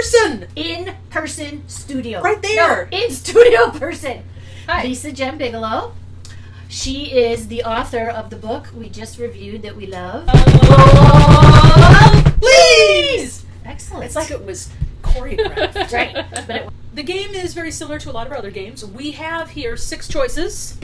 person. In-person studio. Right there. No, in-studio person. Hi. Lisa Jenn Bigelow. She is the author of the book we just reviewed that we love. Please! Excellent. It's like it was choreographed. Right. But The game is very similar to a lot of our other games. We have here 6 choices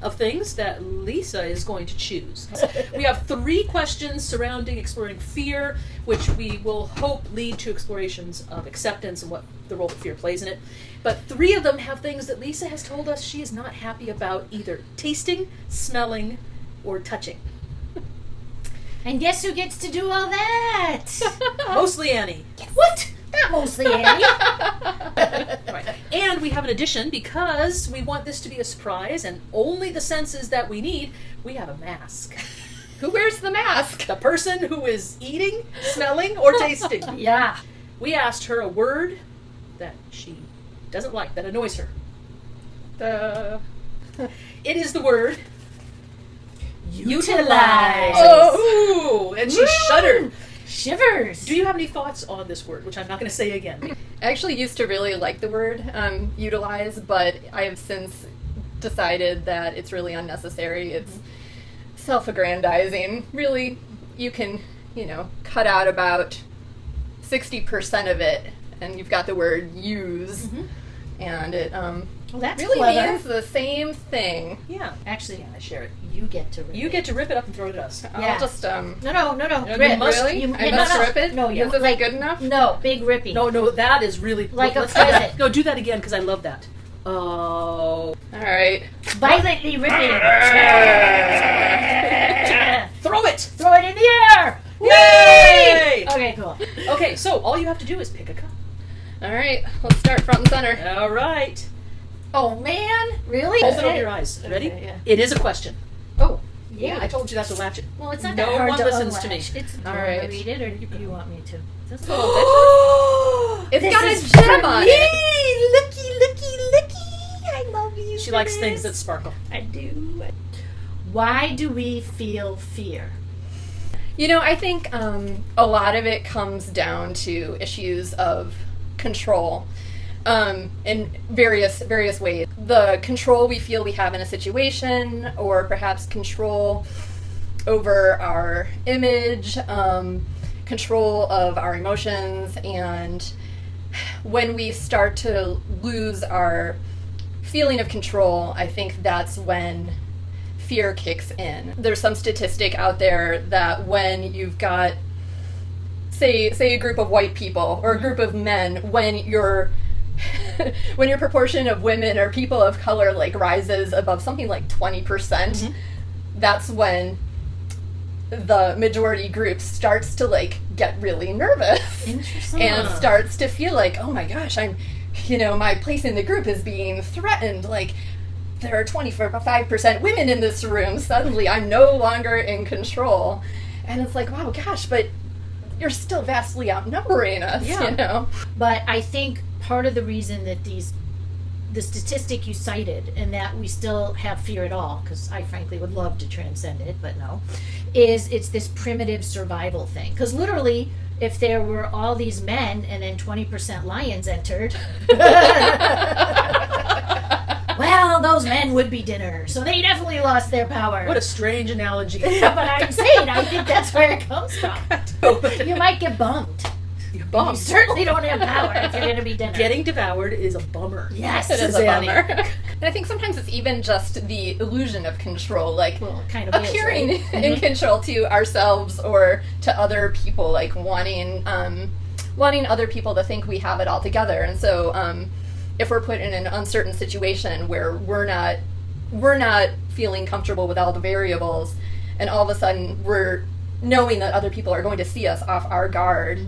of things that Lisa is going to choose. We have 3 questions surrounding exploring fear, which we will hope lead to explorations of acceptance and what the role that fear plays in it. But 3 of them have things that Lisa has told us she is not happy about either tasting, smelling, or touching. and guess who gets to do all that? Mostly Annie. What? Not mostly Annie. Right. And we have an addition because we want this to be a surprise and only the senses that we need. We have a mask. Who wears the mask? The person who is eating, smelling, or tasting. Yeah. We asked her a word that she doesn't like, that annoys her. It is the word Utilize. Oh, and she shuddered. Shivers. Do you have any thoughts on this word, which I'm not going to say again? I actually used to really like the word utilize, but I have since decided that it's really unnecessary. It's self-aggrandizing. Really, you can, cut out about 60% of it, and you've got the word use, and it Well, that's really clever. means the same thing. Yeah. Actually, I share it. You get to rip You it. get to rip it up and throw it at us. Yeah. I'll just, No. you Rip. must- really? You- I no, must no. rip it? No, you This isn't like- good enough? No, big ripping. No, that is really... Like a let's do that. present. No, do that again, because I love that. Oh. Alright. Violently ripping. Throw it! Throw it in the air. Yay! Okay, cool. Okay, so all you have to do is pick a cup. Alright, let's start front and center. All right. Oh man, really? Open up your eyes. Ready? Okay, yeah. It is a question. Oh, Yeah, I told you that's a latch it. Well, it's not No that hard one to listens to unlatch. me. It's All all right. right. Read it, or do you want me to? Just It's This got a is gem for on me. it. Looky. I love you. She for likes this. things that sparkle. I do. Why do we feel fear? I think a lot of it comes down to issues of control in various ways. The control we feel we have in a situation, or perhaps control over our image, control of our emotions, and when we start to lose our feeling of control, I think that's when fear kicks in. There's some statistic out there that when you've got, say a group of white people or a group of men, when your proportion of women or people of color rises above something like 20%, that's when the majority group starts to get really nervous. Interesting. And starts to feel like, oh my gosh, I'm, my place in the group is being threatened. There are 25% women in this room. Suddenly, I'm no longer in control. And it's like, wow, gosh, but you're still vastly outnumbering us, But I think part of the reason that the statistic you cited, and that we still have fear at all, because I frankly would love to transcend it, but no, is it's this primitive survival thing. Because literally, if there were all these men and then 20% lions entered, well, those men would be dinner. So they definitely lost their power. What a strange analogy. But I'm saying, I think that's where it comes from. You might get bummed. You're You bummed. certainly don't have power if you're going to be dinner. Getting devoured is a bummer. Yes, It is a Suzanne. bummer. And I think sometimes it's even just the illusion of control, Well, it kind of appearing is, right? in control to ourselves or to other people, wanting other people to think we have it all together. And so if we're put in an uncertain situation where we're not feeling comfortable with all the variables, and all of a sudden we're knowing that other people are going to see us off our guard.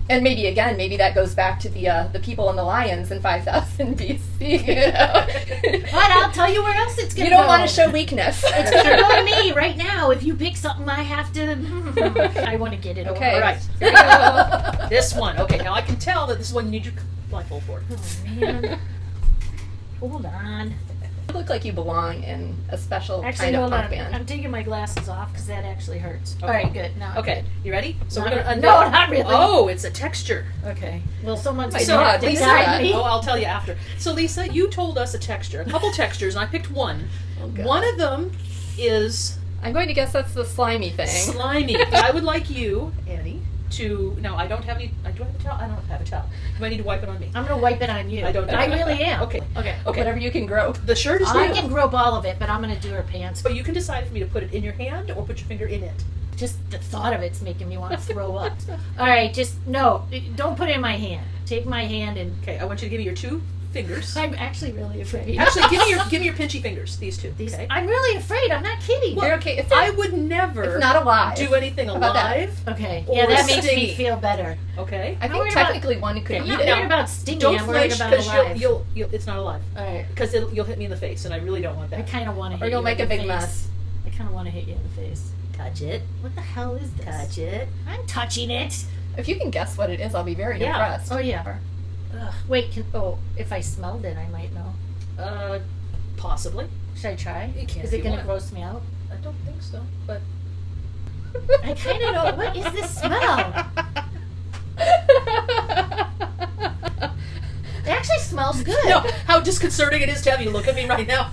And maybe that goes back to the people and the lions in 5000 BC. But I'll tell you where else it's going You to go. don't want to show weakness. It's going to go to me right now. If you pick something, I have to... I want to get it Okay. All right. Here we go. This one. Okay, now I can tell that this is one you need your blindfold for. over. Oh, man. Hold on. You look like you belong in a special Actually, kind of hold punk on. band. I'm taking my glasses off because that actually hurts. Okay. All right, good. Now I'm Okay, you ready? So Not we're gonna re- No, not really. Oh, it's a texture. good. Okay. Well, someone's My gonna God, have to Lisa. guide me. Oh, I'll tell you after. So Lisa, you told us a texture, a couple textures, and I picked one. Oh, God. One of them is I'm going to guess that's the slimy thing. slimy. I would like you, Annie, to. No, I don't have any. Do I have a towel? I don't have a towel. You might need to wipe it on me. I'm gonna wipe it on you. I don't. I really am. Okay. Okay. Okay. Whatever you can grope. The shirt is I new. can grope all of it, but I'm gonna do her pants. But you can decide for me to put it in your hand or put your finger in it. Just the thought of it's making me want to throw up. All right, just no. Don't put it in my hand. Take my hand and. Okay, I want you to give me your two fingers. I'm actually really afraid. Actually, give me your pinchy fingers. These two. These, Okay. I'm really afraid. I'm not kidding. You're okay. It's I would never. It's not alive. Do anything How about that? alive. Okay. Or Yeah, that makes stingy. me feel better. Okay. I I'm think worried about- technically one could I'm eat not it. worried about stingy. Don't I'm worried flinch about because alive. you'll it's not alive. All right. Because you'll hit me in the face, and I really don't want I that. kind of want to hit Or you you'll make in a the big face. mess. I kind of want to hit you in the face. Touch it. What the hell is this? Touch it. I'm touching it. If you can guess what it is, I'll be very Yeah. impressed. Oh yeah. Wait. If I smelled it, I might know. Possibly. Should I try? You can Is if it you gonna want. gross me out? I don't think so, but. I kind of know. What is this smell? It actually smells good. No, how disconcerting it is to have you look at me right now.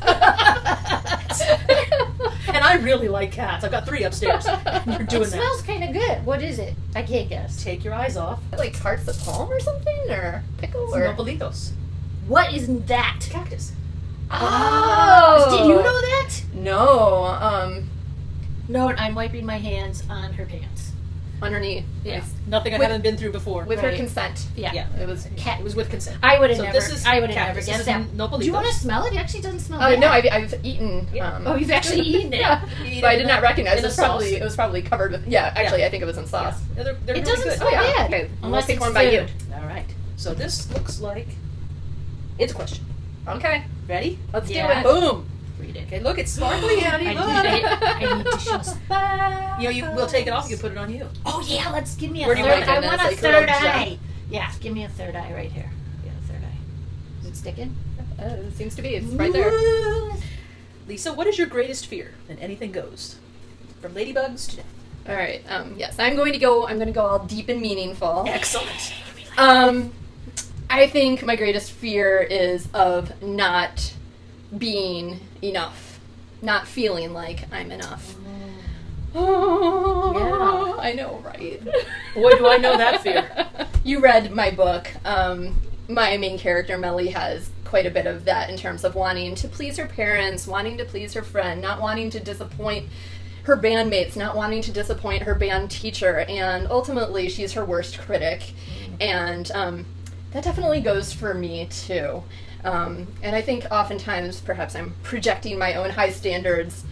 And I really like cats. I've got 3 upstairs. You're doing It smells kind of good. What is it? I can't guess. Take your eyes off. Like hearts of palm or something? Or pickle? It's Or nopalitos. What is that? Cactus. Oh! Did you know that? No. No, I'm wiping my hands on her pants. On her knee. Yeah. Nothing I With- haven't been through before. With her Right. consent. Yeah. Yeah. It was. Cat. It was with consent. I would have So never. this is I would have never cactus. guessed This that. is nopalitos. Do you want to smell it? It actually doesn't smell Oh bad. no, I've eaten. Yeah. Oh, you've actually eaten it. Yeah. You eat But I it did in not the- recognize in it the was sauce. probably covered with. Yeah, actually, I think it was in sauce. Yeah, they're It really doesn't good. smell bad. Okay, Unless we'll pick it's one by you. food. All right. So this looks like it's a question. Okay, Ready? let's Yeah. do it. Boom. Read it. Okay, look, it's sparkly, Annie. I Look. need to show. We'll take it off. You can put it on you. Oh yeah, let's give me a Where do you third. want it? I want a Like a third little gem. eye. Yeah, give me a third eye right here. Yeah, a third eye. Is it sticking? It seems to be. It's right there. Woo! Lisa, what is your greatest fear? And anything goes, from ladybugs to death. All right. Yes, I'm going to go all deep and meaningful. Excellent. I think my greatest fear is of not being enough, not feeling like I'm enough. Oh, Yeah. I know, right? Boy, do I know that fear. You read my book. My main character, Melly, has quite a bit of that in terms of wanting to please her parents, wanting to please her friend, not wanting to disappoint her bandmates, not wanting to disappoint her band teacher, and ultimately she's her worst critic. And that definitely goes for me too. And I think oftentimes perhaps I'm projecting my own high standards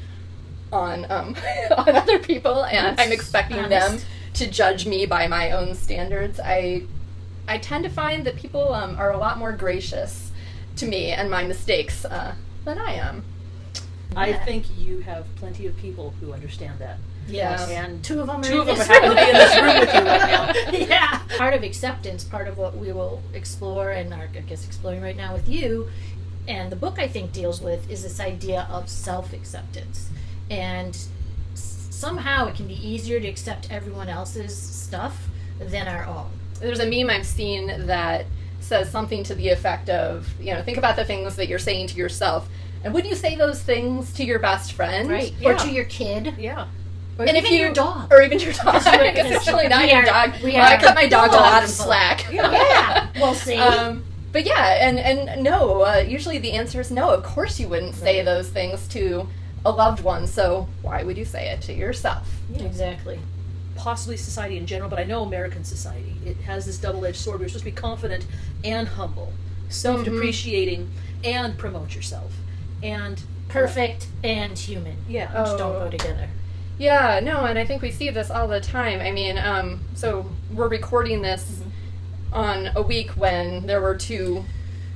on on other people, and I'm expecting them to judge me by my own standards. I tend to find that people are a lot more gracious to me and my mistakes than I am. I think you have plenty of people who understand that. Yeah. And Two of them are two of in them this happen to be in this room. room with you right now. Yeah. Part of acceptance, part of what we will explore and are, I guess, exploring right now with you, and the book I think deals with, is this idea of self-acceptance. And somehow it can be easier to accept everyone else's stuff than our own. There's a meme I've seen that says something to the effect of, think about the things that you're saying to yourself. And would you say those things to your best friend? Right. Yeah. Or to your kid. Yeah. Or And even if you, your dog. Or even your dog. Because Especially not we your are- dog. we Well, I are cut my dog a lot of people. slack. Yeah. Well, see. But yeah, and no, usually the answer is no. Of course you wouldn't say those things to a loved one, so why would you say it to yourself? Exactly. Possibly society in general, but I know American society. It has this double-edged sword where you're supposed to be confident and humble, self-depreciating and promote yourself. And Perfect and human. yeah. Which don't Oh. go together. Yeah, no, and I think we see this all the time. I mean, so we're recording this on a week when there were 2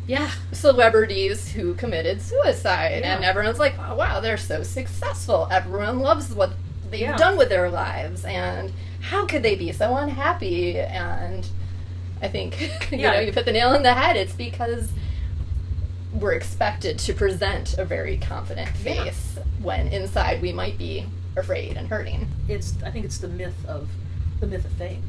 Yeah. celebrities who committed suicide, Yeah. and everyone's like, oh, wow, they're so successful. Everyone loves what they've Yeah. done with their lives, and how could they be so unhappy? And I think, Yeah. you put the nail in the head. It's because we're expected to present a very confident face when inside we might be afraid and hurting. I think it's the myth of fame.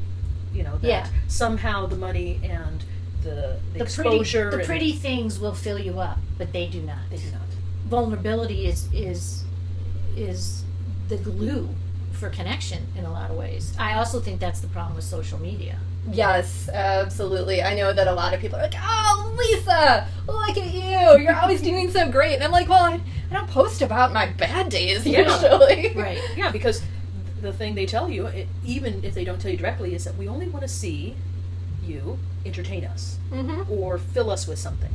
You know, that somehow the money and the exposure, the pretty things will fill you up, but they do not. They do not. Vulnerability is the glue for connection in a lot of ways. I also think that's the problem with social media. Yes, absolutely. I know that a lot of people are like, "Oh, Lisa, look at you! You're always doing so great." And I'm like, "Well, I don't post about my bad days usually." Right. Yeah, because the thing they tell you, even if they don't tell you directly, is that we only want to see you entertain us or fill us with something.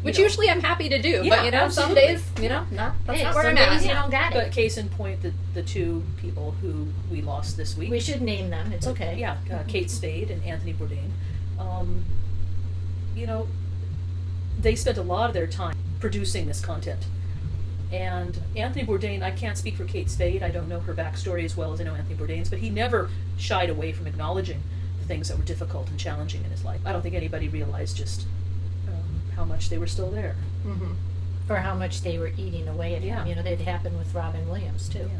Which usually I'm happy to do, Yeah, but some days, that's not where I'm at. You don't got it. But case in point, the two people who we lost this week. We should name them. It's okay. Yeah, Kate Spade and Anthony Bourdain. You know, they spent a lot of their time producing this content. And Anthony Bourdain, I can't speak for Kate Spade. I don't know her backstory as well as I know Anthony Bourdain's, but he never shied away from acknowledging the things that were difficult and challenging in his life. I don't think anybody realized just how much they were still there. Mm-hmm. Or how much they were eating away at him. You know, that happened with Robin Williams, too. Yeah.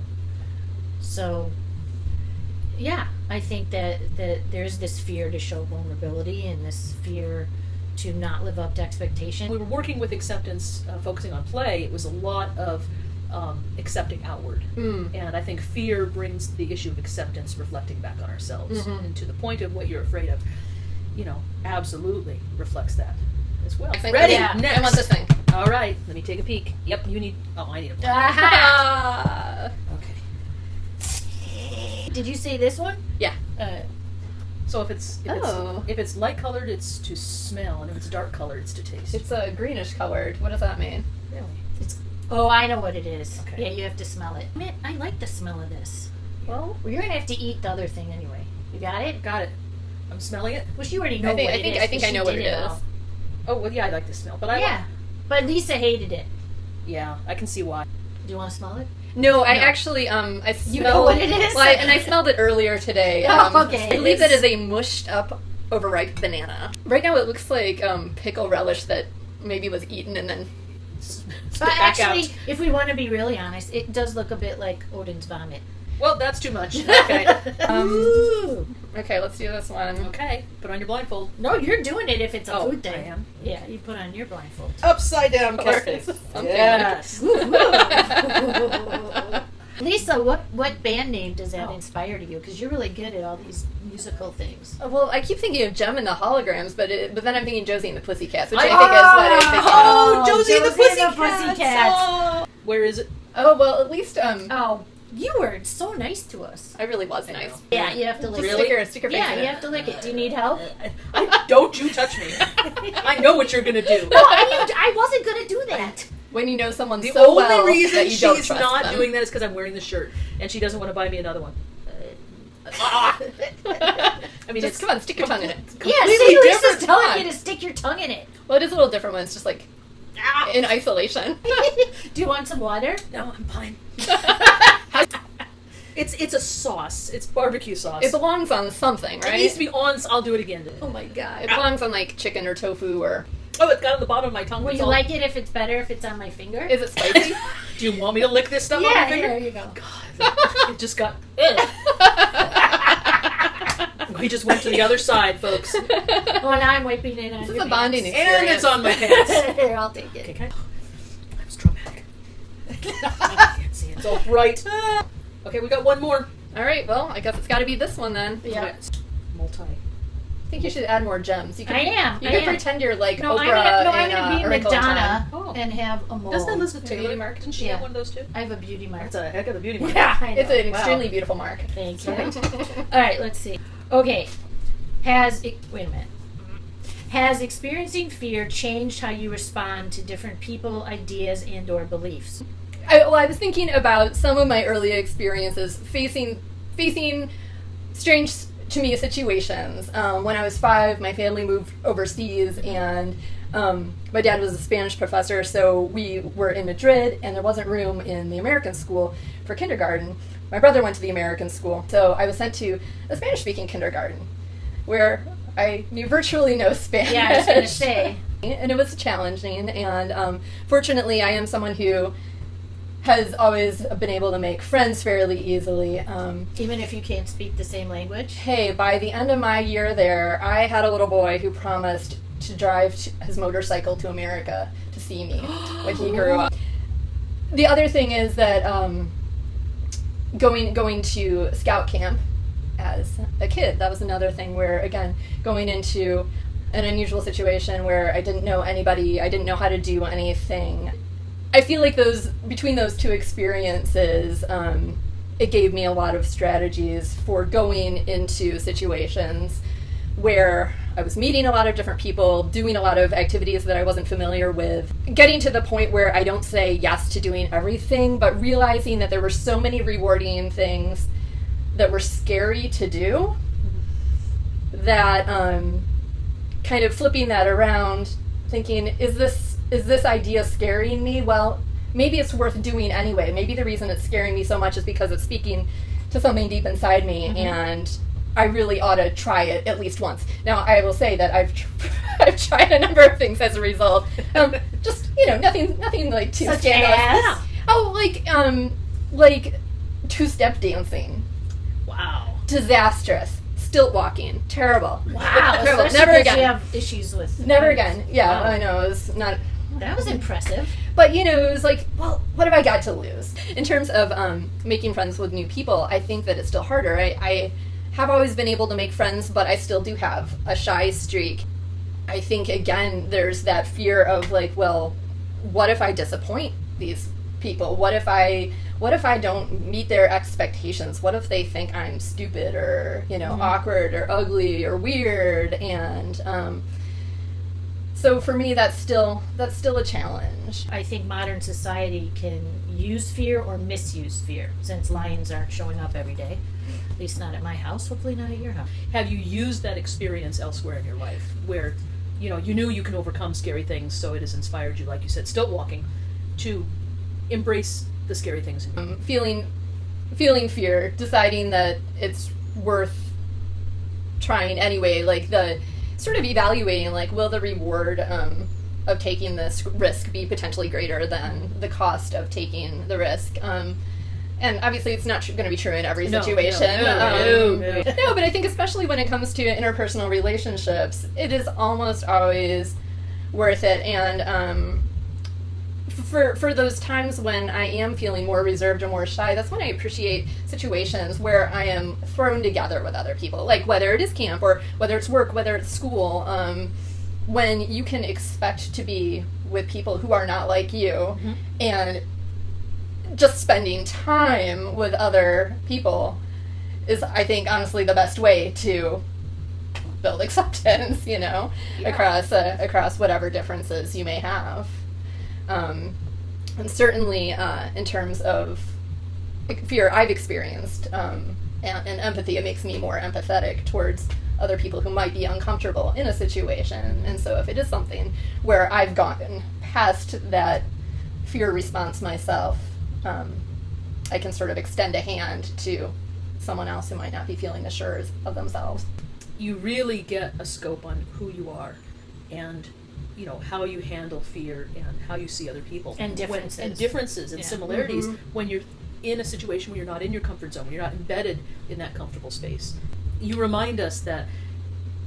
So, yeah, I think that there's this fear to show vulnerability and this fear to not live up to expectation. We were working with acceptance, focusing on play. It was a lot of accepting outward. And I think fear brings the issue of acceptance reflecting back on ourselves. And to the point of what you're afraid of, you know, absolutely reflects that as well. Ready? Yeah. Next. I want this thing. All right, let me take a peek. Yep, you need... Oh, I need a Aha! Okay. Did you say this one? Yeah. So if it's light colored, it's to smell, and if it's dark colored, it's to taste. It's a greenish colored. What does that mean? Really? Oh, I know what it is. Okay. Yeah, you have to smell it. Man, I like the smell of this. Well, You're gonna have to eat the other thing anyway. You got it? Got it. I'm smelling it. Well, you already know I think what it is. I think I know what it is. all. Oh well, yeah, I like the smell, but But Lisa hated it. yeah, I can see why. Do you want to smell it? No, I actually I smelled. You know what it is? Well, and I smelled it earlier today. Okay. I believe that is a mushed up, overripe banana. Right now, it looks like pickle relish that maybe was eaten and then Spit But back actually, out. if we want to be really honest, it does look a bit like Odin's vomit. Well, that's too much. Okay. Ooh. Okay, let's do this one. Okay. Put on your blindfold. No, you're doing it if it's a food thing. I am. Yeah, you put on your blindfold. Upside down Or kiss. something. Yes. Lisa, what band name does that inspire to you? Because you're really good at all these musical things. Well, I keep thinking of Jem and the Holograms, but then I'm thinking Josie and the Pussycats, which I Oh! think is what I think of. Oh, Josie and the Josie and the Pussycats. Pussycats. Oh. Where is it? Oh, well, at least Oh, you were so nice to us. I really was nice. Yeah, you have to lick Really? it. Stick your face Yeah, in you it. have to lick it. Do you need help? Don't you touch me. I know what you're going to do. No, I wasn't going to do that. When you know someone The so only well reason that you don't she's trust not them. doing that is because I'm wearing the shirt, and she doesn't want to buy me another one. I mean, Just come on, stick your tongue in it. Yeah, completely see, Lisa's different. telling Come you on. to stick your tongue in it. Well, it is a little different when it's just like in isolation. Do you want some water? No, I'm fine. It's a sauce. It's barbecue sauce. It belongs on something, It right? needs to be on. I'll do it again. Oh my god. It belongs on like chicken or tofu or... Oh, it got on the bottom of my tongue. Will It's you all- like it if it's better if it's on my finger? Is it spicy? Do you want me to lick this stuff on Yeah, my finger? here you go. God, it just got. We just went to the other side, folks. Oh, now I'm wiping it on This is your a bonding pants. experience. And it's on my pants. Here, I'll take it. Okay, that was traumatic. I can't see it. It's all bright. Okay, we got one more. Alright, well, I guess it's gotta be this one then. Yeah. Multi. I think you should add more gems. You can, I am. You I can am. pretend you're like No, Oprah I'm and gonna be A Wrinkle in Time. Madonna Oh. and have a mole. Doesn't Elizabeth Beauty Taylor mark? Didn't she Yeah. have one of those too? I have a beauty mark. That's a heck of a beauty mark. Yeah, I know. It's an Wow. extremely beautiful mark. Thank you. All right, let's see. Okay, wait a minute. Has experiencing fear changed how you respond to different people, ideas, and/or beliefs? I was thinking about some of my early experiences facing strange to me situations. When I was 5, my family moved overseas, and my dad was a Spanish professor, so we were in Madrid, and there wasn't room in the American school for kindergarten. My brother went to the American school, so I was sent to a Spanish-speaking kindergarten, where I knew virtually no Spanish. Yeah, I was gonna say. and it was challenging. And fortunately, I am someone who has always been able to make friends fairly easily. Even if you can't speak the same language? Hey, by the end of my year there, I had a little boy who promised to drive his motorcycle to America to see me when he grew up. The other thing is that going to scout camp as a kid, that was another thing where, again, going into an unusual situation where I didn't know anybody, I didn't know how to do anything. I feel like between those two experiences, it gave me a lot of strategies for going into situations where I was meeting a lot of different people, doing a lot of activities that I wasn't familiar with, getting to the point where I don't say yes to doing everything, but realizing that there were so many rewarding things that were scary to do, that kind of flipping that around, thinking, is this idea scaring me? Well, maybe it's worth doing anyway. Maybe the reason it's scaring me so much is because it's speaking to something deep inside me, and I really ought to try it at least once. Now, I will say that I've tried a number of things as a result. Just, nothing like too Such scandalous. as? Oh, like two-step dancing. Wow. Disastrous. Stilt walking. Terrible. Wow. Terrible. Especially Never because again. you have issues with... Never again. Yeah, Wow. I know. It was not... That was impressive. But, it was like, well, what have I got to lose? In terms of making friends with new people, I think that it's still harder. I have always been able to make friends, but I still do have a shy streak. I think, again, there's that fear of, like, well, what if I disappoint these people? What if I don't meet their expectations? What if they think I'm stupid or, awkward or ugly or weird? And so for me, that's still a challenge. I think modern society can use fear or misuse fear, since lions aren't showing up every day. At least not at my house, hopefully not at your house. Have you used that experience elsewhere in your life where, you knew you can overcome scary things, so it has inspired you, like you said, stilt walking, to embrace the scary things in you? Feeling fear, deciding that it's worth trying anyway, like the sort of evaluating, like, will the reward of taking this risk be potentially greater than the cost of taking the risk? And obviously it's not going to be true in every situation. No. No, but I think especially when it comes to interpersonal relationships, it is almost always worth it. And for those times when I am feeling more reserved or more shy, that's when I appreciate situations where I am thrown together with other people, like whether it is camp or whether it's work, whether it's school, when you can expect to be with people who are not like you, and just spending time with other people is, I think, honestly the best way to build acceptance, across whatever differences you may have. And certainly in terms of fear I've experienced, and empathy, it makes me more empathetic towards other people who might be uncomfortable in a situation. And so if it is something where I've gotten past that fear response myself, I can sort of extend a hand to someone else who might not be feeling as sure of themselves. You really get a scope on who you are and how you handle fear and how you see other people. And differences. And similarities when you're in a situation where you're not in your comfort zone, when you're not embedded in that comfortable space. You remind us that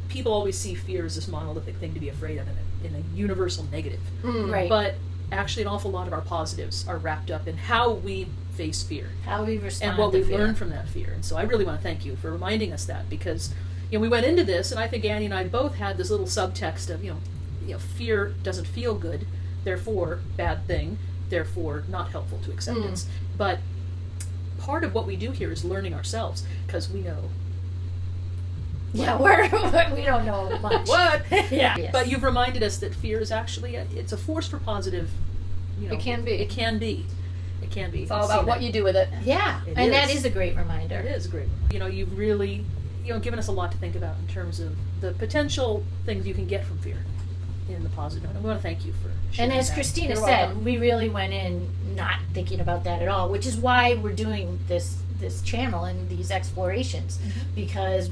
people always see fear as this monolithic thing to be afraid of in a universal negative. Right. But actually an awful lot of our positives are wrapped up in how we face fear. How we respond And what to we fear. learn from that fear. And so I really want to thank you for reminding us that, because we went into this, and I think Annie and I both had this little subtext of, fear doesn't feel good, therefore bad thing, therefore not helpful to acceptance. But part of what we do here is learning ourselves, because we know. Yeah, we don't know much. What? Yeah. Yes. But you've reminded us that fear is actually it's a force for positive. It can be. It can be. It can be. It's all about what you do with it. Yeah, It and is. that is a great reminder. It is great. You've really, given us a lot to think about in terms of the potential things you can get from fear in the positive note. I want to thank you for sharing And as that. Christina You're said, welcome. we really went in not thinking about that at all, which is why we're doing this channel and these explorations, because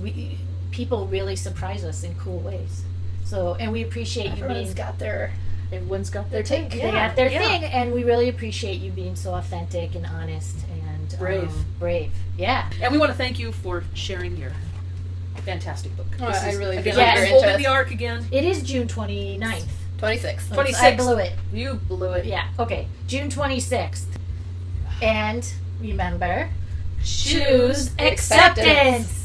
people really surprise us in cool ways. So, and we appreciate you Everyone's being. got their Everyone's got their take. take. They got their thing, and we really appreciate you being so authentic and honest and Brave. Brave. Yeah. And we want to thank you for sharing your fantastic book. Oh, This I is, really again, appreciate I'm your holding interest. the arc again. It is June 29th. 26. 26th. I blew it. You blew it. Yeah. Okay. June 26th. And remember, Choose acceptance.